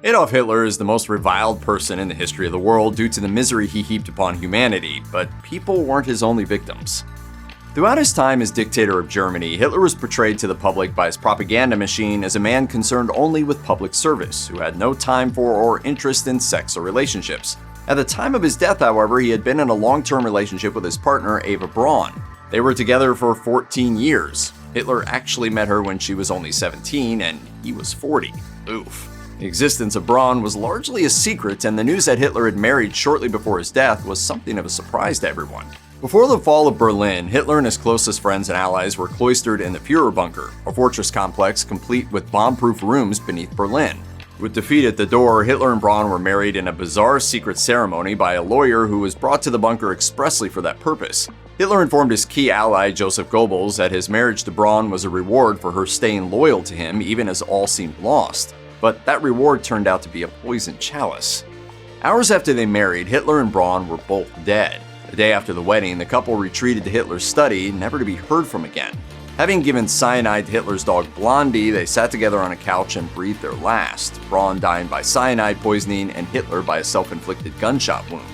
Adolf Hitler is the most reviled person in the history of the world due to the misery he heaped upon humanity, but people weren't his only victims. Throughout his time as dictator of Germany, Hitler was portrayed to the public by his propaganda machine as a man concerned only with public service, who had no time for or interest in sex or relationships. At the time of his death, however, he had been in a long-term relationship with his partner, Eva Braun. They were together for 14 years. Hitler actually met her when she was only 17, and he was 40. Oof. The existence of Braun was largely a secret, and the news that Hitler had married shortly before his death was something of a surprise to everyone. Before the fall of Berlin, Hitler and his closest friends and allies were cloistered in the Führer bunker, a fortress complex complete with bomb-proof rooms beneath Berlin. With defeat at the door, Hitler and Braun were married in a bizarre secret ceremony by a lawyer who was brought to the bunker expressly for that purpose. Hitler informed his key ally, Joseph Goebbels, that his marriage to Braun was a reward for her staying loyal to him even as all seemed lost. But that reward turned out to be a poisoned chalice. Hours after they married, Hitler and Braun were both dead. The day after the wedding, the couple retreated to Hitler's study, never to be heard from again. Having given cyanide to Hitler's dog Blondie, they sat together on a couch and breathed their last, Braun dying by cyanide poisoning and Hitler by a self-inflicted gunshot wound.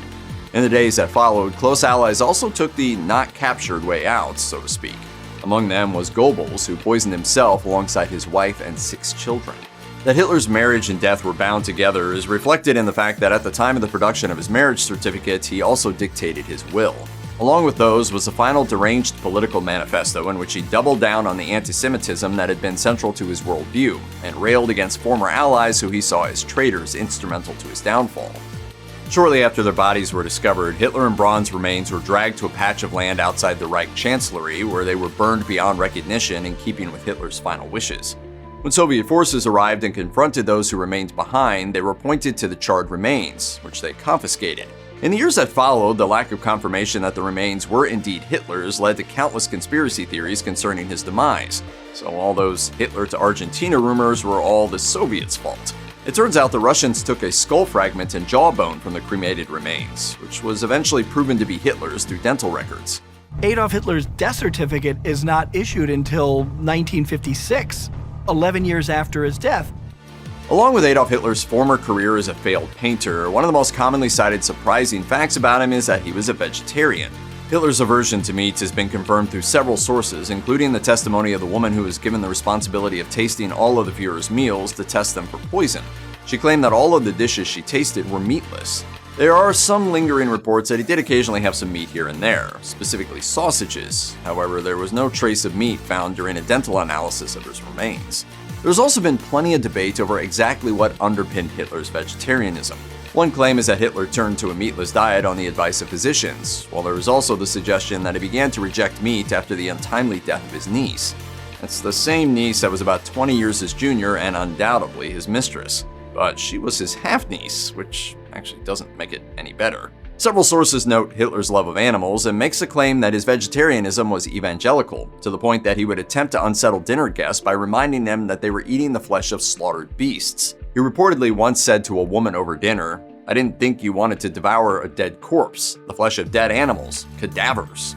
In the days that followed, close allies also took the not-captured way out, so to speak. Among them was Goebbels, who poisoned himself alongside his wife and 6 children. That Hitler's marriage and death were bound together is reflected in the fact that at the time of the production of his marriage certificate, he also dictated his will. Along with those was a final deranged political manifesto in which he doubled down on the anti-Semitism that had been central to his worldview, and railed against former allies who he saw as traitors instrumental to his downfall. Shortly after their bodies were discovered, Hitler and Braun's remains were dragged to a patch of land outside the Reich Chancellery, where they were burned beyond recognition in keeping with Hitler's final wishes. When Soviet forces arrived and confronted those who remained behind, they were pointed to the charred remains, which they confiscated. In the years that followed, the lack of confirmation that the remains were indeed Hitler's led to countless conspiracy theories concerning his demise. So all those Hitler to Argentina rumors were all the Soviets' fault. It turns out the Russians took a skull fragment and jawbone from the cremated remains, which was eventually proven to be Hitler's through dental records. Adolf Hitler's death certificate is not issued until 1956. 11 years after his death. Along with Adolf Hitler's former career as a failed painter, one of the most commonly cited surprising facts about him is that he was a vegetarian. Hitler's aversion to meat has been confirmed through several sources, including the testimony of the woman who was given the responsibility of tasting all of the Führer's meals to test them for poison. She claimed that all of the dishes she tasted were meatless. There are some lingering reports that he did occasionally have some meat here and there, specifically sausages. However, there was no trace of meat found during a dental analysis of his remains. There's also been plenty of debate over exactly what underpinned Hitler's vegetarianism. One claim is that Hitler turned to a meatless diet on the advice of physicians, while there is also the suggestion that he began to reject meat after the untimely death of his niece. That's the same niece that was about 20 years his junior and undoubtedly his mistress. But she was his half-niece, which actually doesn't make it any better. Several sources note Hitler's love of animals and makes the claim that his vegetarianism was evangelical, to the point that he would attempt to unsettle dinner guests by reminding them that they were eating the flesh of slaughtered beasts. He reportedly once said to a woman over dinner, "I didn't think you wanted to devour a dead corpse, the flesh of dead animals, cadavers."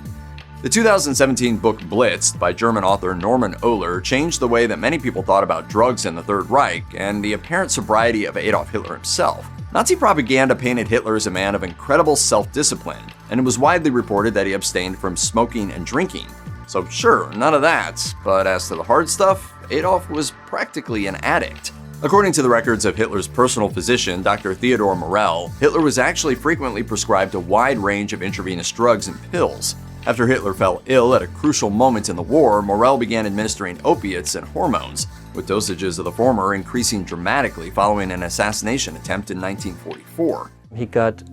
The 2017 book Blitzed by German author Norman Ohler changed the way that many people thought about drugs in the Third Reich and the apparent sobriety of Adolf Hitler himself. Nazi propaganda painted Hitler as a man of incredible self-discipline, and it was widely reported that he abstained from smoking and drinking. So sure, none of that, but as to the hard stuff, Adolf was practically an addict. According to the records of Hitler's personal physician, Dr. Theodor Morell, Hitler was actually frequently prescribed a wide range of intravenous drugs and pills. After Hitler fell ill at a crucial moment in the war, Morell began administering opiates and hormones, with dosages of the former increasing dramatically following an assassination attempt in 1944. He got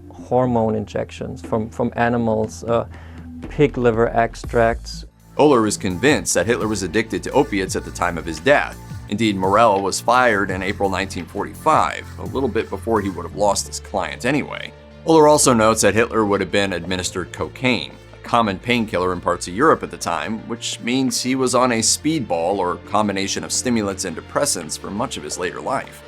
hormone injections from animals, pig liver extracts. Ohler is convinced that Hitler was addicted to opiates at the time of his death. Indeed, Morell was fired in April 1945, a little bit before he would have lost his client anyway. Ohler also notes that Hitler would have been administered cocaine, a common painkiller in parts of Europe at the time, which means he was on a speedball or combination of stimulants and depressants for much of his later life.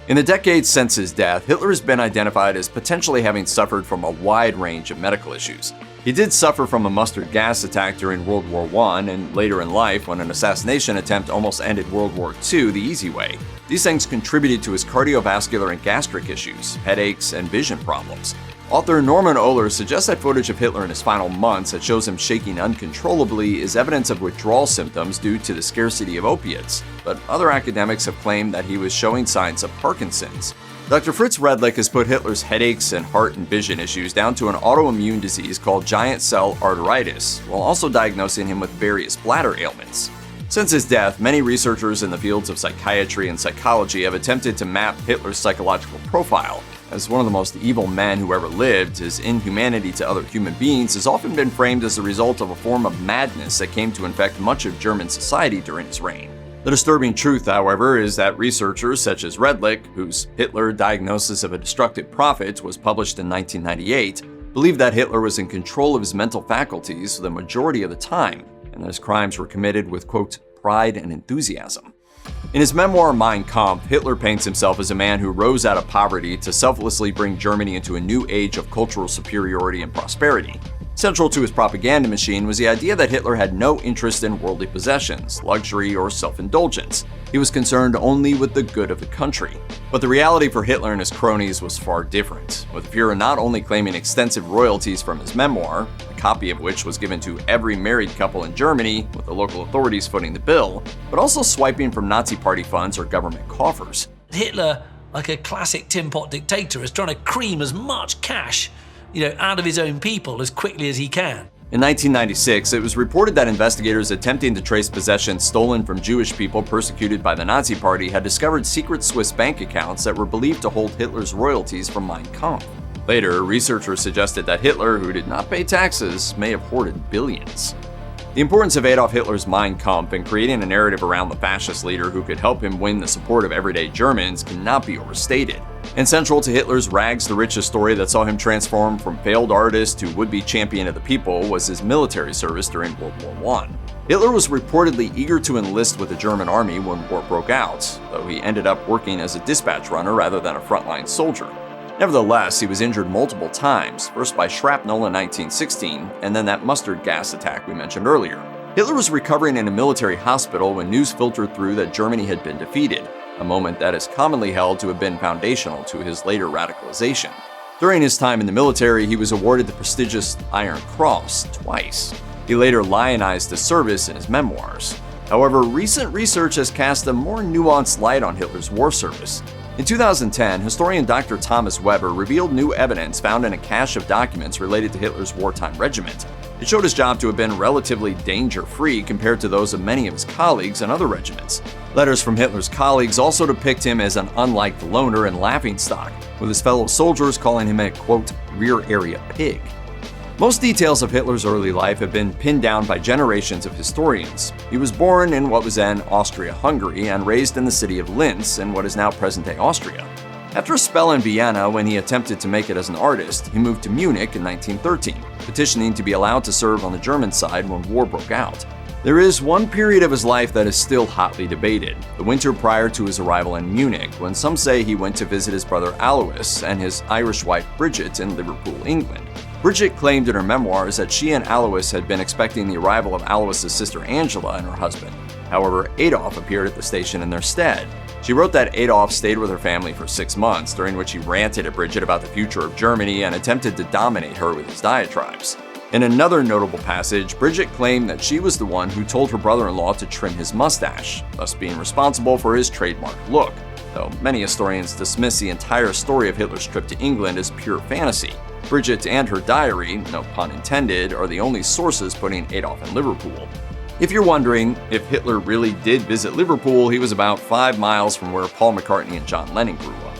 In the decades since his death, Hitler has been identified as potentially having suffered from a wide range of medical issues. He did suffer from a mustard gas attack during World War I, and later in life, when an assassination attempt almost ended World War II the easy way. These things contributed to his cardiovascular and gastric issues, headaches, and vision problems. Author Norman Ohler suggests that footage of Hitler in his final months that shows him shaking uncontrollably is evidence of withdrawal symptoms due to the scarcity of opiates, but other academics have claimed that he was showing signs of Parkinson's. Dr. Fritz Redlich has put Hitler's headaches and heart and vision issues down to an autoimmune disease called giant cell arteritis, while also diagnosing him with various bladder ailments. Since his death, many researchers in the fields of psychiatry and psychology have attempted to map Hitler's psychological profile. As one of the most evil men who ever lived, his inhumanity to other human beings has often been framed as the result of a form of madness that came to infect much of German society during his reign. The disturbing truth, however, is that researchers such as Redlich, whose Hitler Diagnosis of a Destructive Prophet was published in 1998, believe that Hitler was in control of his mental faculties the majority of the time, and that his crimes were committed with, quote, pride and enthusiasm. In his memoir Mein Kampf, Hitler paints himself as a man who rose out of poverty to selflessly bring Germany into a new age of cultural superiority and prosperity. Central to his propaganda machine was the idea that Hitler had no interest in worldly possessions, luxury, or self-indulgence. He was concerned only with the good of the country. But the reality for Hitler and his cronies was far different, with Führer not only claiming extensive royalties from his memoir, a copy of which was given to every married couple in Germany, with the local authorities footing the bill, but also swiping from Nazi party funds or government coffers. Hitler, like a classic tin pot dictator, is trying to cream as much cash out of his own people as quickly as he can. In 1996, it was reported that investigators attempting to trace possessions stolen from Jewish people persecuted by the Nazi Party had discovered secret Swiss bank accounts that were believed to hold Hitler's royalties from Mein Kampf. Later, researchers suggested that Hitler, who did not pay taxes, may have hoarded billions. The importance of Adolf Hitler's Mein Kampf in creating a narrative around the fascist leader who could help him win the support of everyday Germans cannot be overstated. And central to Hitler's rags to riches story that saw him transform from failed artist to would-be champion of the people was his military service during World War I. Hitler was reportedly eager to enlist with the German army when war broke out, though he ended up working as a dispatch runner rather than a frontline soldier. Nevertheless, he was injured multiple times, first by shrapnel in 1916, and then that mustard gas attack we mentioned earlier. Hitler was recovering in a military hospital when news filtered through that Germany had been defeated, a moment that is commonly held to have been foundational to his later radicalization. During his time in the military, he was awarded the prestigious Iron Cross twice. He later lionized his service in his memoirs. However, recent research has cast a more nuanced light on Hitler's war service. In 2010, historian Dr. Thomas Weber revealed new evidence found in a cache of documents related to Hitler's wartime regiment. It showed his job to have been relatively danger-free compared to those of many of his colleagues in other regiments. Letters from Hitler's colleagues also depict him as an unliked loner and laughingstock, with his fellow soldiers calling him a, quote, rear area pig. Most details of Hitler's early life have been pinned down by generations of historians. He was born in what was then Austria-Hungary and raised in the city of Linz in what is now present-day Austria. After a spell in Vienna when he attempted to make it as an artist, he moved to Munich in 1913, petitioning to be allowed to serve on the German side when war broke out. There is one period of his life that is still hotly debated, the winter prior to his arrival in Munich, when some say he went to visit his brother Alois and his Irish wife Bridget in Liverpool, England. Bridget claimed in her memoirs that she and Alois had been expecting the arrival of Alois' sister Angela and her husband. However, Adolf appeared at the station in their stead. She wrote that Adolf stayed with her family for 6 months, during which he ranted at Bridget about the future of Germany and attempted to dominate her with his diatribes. In another notable passage, Bridget claimed that she was the one who told her brother-in-law to trim his mustache, thus being responsible for his trademark look, though many historians dismiss the entire story of Hitler's trip to England as pure fantasy. Bridget and her diary, no pun intended, are the only sources putting Adolf in Liverpool. If you're wondering, if Hitler really did visit Liverpool, he was about 5 miles from where Paul McCartney and John Lennon grew up.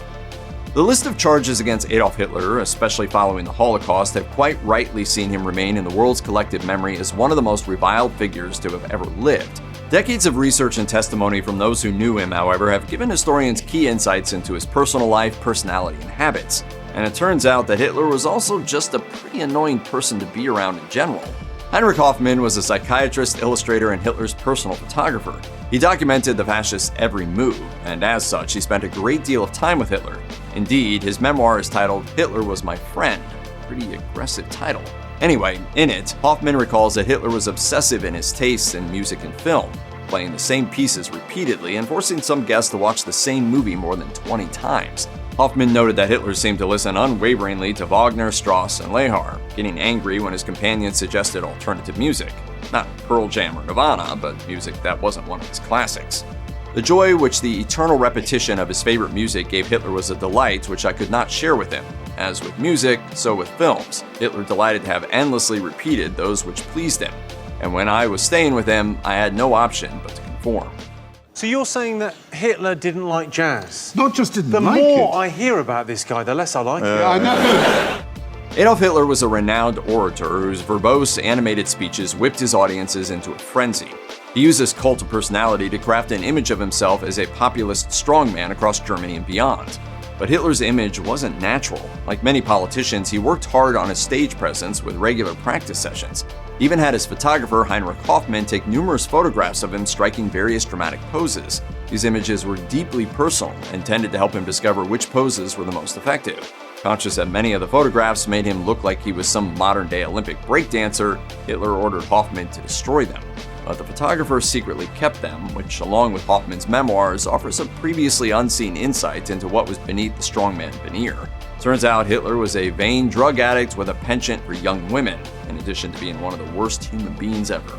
The list of charges against Adolf Hitler, especially following the Holocaust, have quite rightly seen him remain in the world's collective memory as one of the most reviled figures to have ever lived. Decades of research and testimony from those who knew him, however, have given historians key insights into his personal life, personality, and habits. And it turns out that Hitler was also just a pretty annoying person to be around in general. Heinrich Hoffmann was a psychiatrist, illustrator, and Hitler's personal photographer. He documented the fascists' every move, and as such, he spent a great deal of time with Hitler. Indeed, his memoir is titled Hitler Was My Friend, a pretty aggressive title. Anyway, in it, Hoffman recalls that Hitler was obsessive in his tastes in music and film, playing the same pieces repeatedly and forcing some guests to watch the same movie more than 20 times. Hoffman noted that Hitler seemed to listen unwaveringly to Wagner, Strauss, and Lehar, getting angry when his companions suggested alternative music. Not Pearl Jam or Nirvana, but music that wasn't one of his classics. The joy which the eternal repetition of his favorite music gave Hitler was a delight which I could not share with him. As with music, so with films. Hitler delighted to have endlessly repeated those which pleased him. And when I was staying with him, I had no option but to conform. So you're saying that Hitler didn't like jazz? Not just didn't The like more it. I hear about this guy, the less I like it. I know. Adolf Hitler was a renowned orator whose verbose, animated speeches whipped his audiences into a frenzy. He used this cult of personality to craft an image of himself as a populist strongman across Germany and beyond. But Hitler's image wasn't natural. Like many politicians, he worked hard on his stage presence with regular practice sessions. He even had his photographer Heinrich Hoffmann take numerous photographs of him striking various dramatic poses. These images were deeply personal and tended to help him discover which poses were the most effective. Conscious that many of the photographs made him look like he was some modern-day Olympic breakdancer, Hitler ordered Hoffmann to destroy them. But the photographer secretly kept them, which, along with Hoffmann's memoirs, offers a previously unseen insight into what was beneath the strongman veneer. Turns out Hitler was a vain drug addict with a penchant for young women, in addition to being one of the worst human beings ever.